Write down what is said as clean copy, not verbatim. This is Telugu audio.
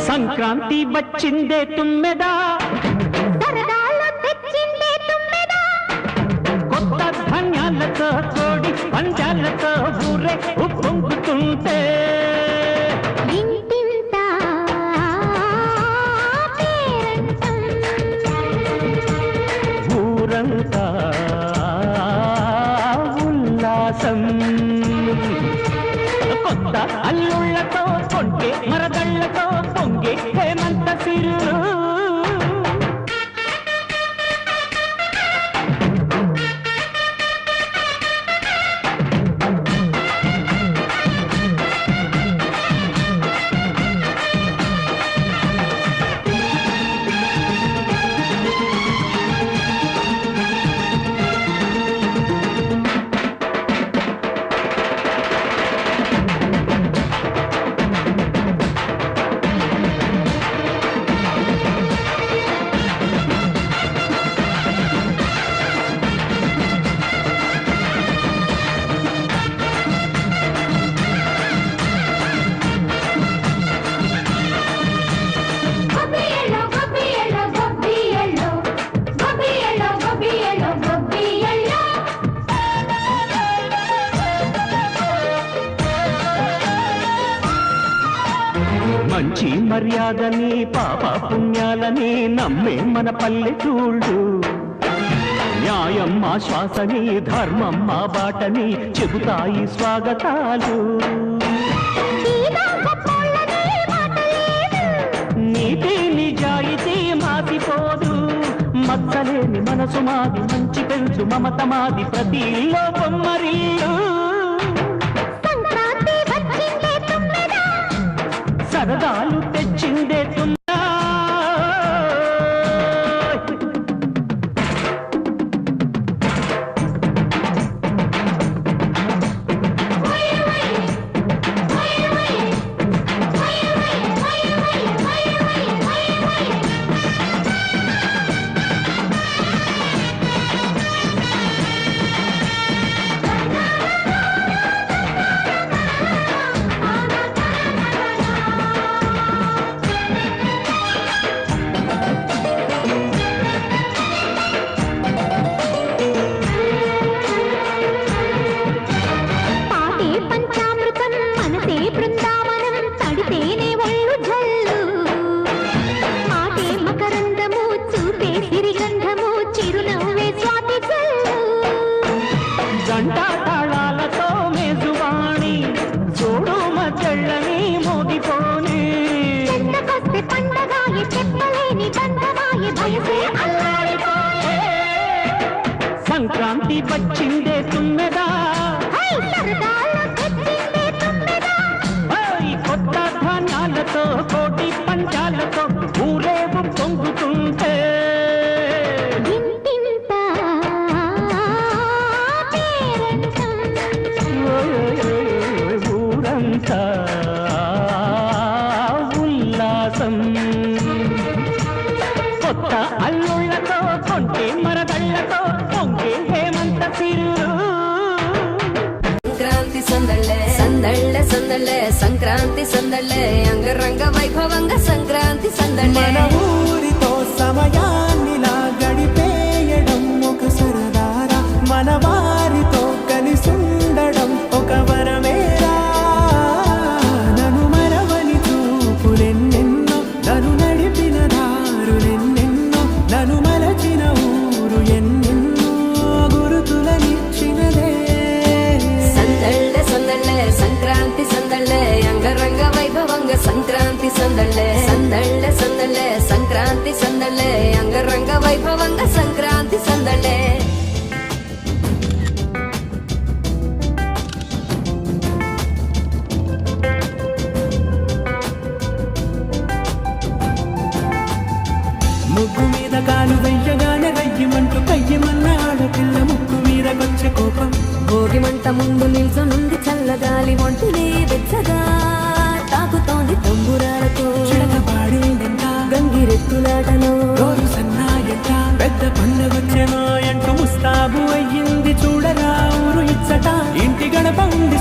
సంక్రాంతి వచ్చిందే తుమ్మెదా, సరదాలు తెచ్చిందే తుమ్మెదా, కొత్త ధాన్యాలతో కోడి పంజాలతో ఊరే ఉప్పొంగుతుంటే ఇంటింత పేరంటం, ఊరంతా ఉల్లాసం. కొత్త అల్లుళ్లతో కొంటే మరదళ్లతో పొంగే హేమంత సిరు. మంచి మర్యాదని పాప పుణ్యాలని నమ్మే మన పల్లెటూళ్ళు, న్యాయం మా శ్వాసని ధర్మం మా బాటని చెబుతాయి స్వాగతాలు. నీతి నిజాయితీ మాసిపోదు, మచ్చలేని మనసు మాది, మంచి పెంచు మమత మాది, ప్రతి ఇల్లో బొమ్మరిల్లు. సరదాలు తెచ్చిందే తుమ్మెదా, గంట తాళాలతో మేజువాణి చూడు మచ్చళ్ళని మోగిపోని. సంక్రాంతి వచ్చిందే తుమ్మెదా, కొత్త ధాన్యాలతో కోటి పంచాలతో ఊరేగు పొంగుతుంటే ఊరంతా ఉల్లాసం. కొత్త అల్లుళ్లతో కొంటే మరదళ్లతో పొంగే హేమంత సిరు. సంక్రాంతి సందళ్ళే సందళ్ళే సందళ్ళే సంక్రాంతి సందళ్ళే అంగరంగ వైభవంగా సంక్రాంతి సందళ్ళే. మన ఊరితో సమయాన్నిలా గడిపేయడం ఒక సరదారా, మన వారితో కలిసుండడం ఒక వరమేరా. నన్ను మరవని చూపులెన్నెన్నో, నన్ను నడిపిన దారులెన్నెన్నో, నన్ను మలచిన ఊరు ఎన్నెన్నో గురుతులనిచ్చినదే. సందళ్ళే సందళ్ళే సంక్రాంతి సందళ్ళే అంగరంగ వైభవంగా సంక్రాంతి సందళ్ళే. సందళ్ళే సందళ్ళే సంక్రాంతి సందళ్ళే అంగరంగ వైభవంగా సంక్రాంతి సందళ్ళే. ముగ్గు మీద కాలు వెయ్యగానే రయ్యమంటూ కయ్యమన్న ఆడపిల్ల ముక్కు మీద కొచ్చే కోపం. భోగి మంట ముందు నిల్చొనుంది చల్లగాలి ఒంటినే వెచ్చగా తాకుతోంది తంబురాలతో. చిడకపాడిందంట గంగిరెత్తులాటలో రోజు సన్నాయంట, పెద్ద పండగొచ్చెనో గడప ఉంది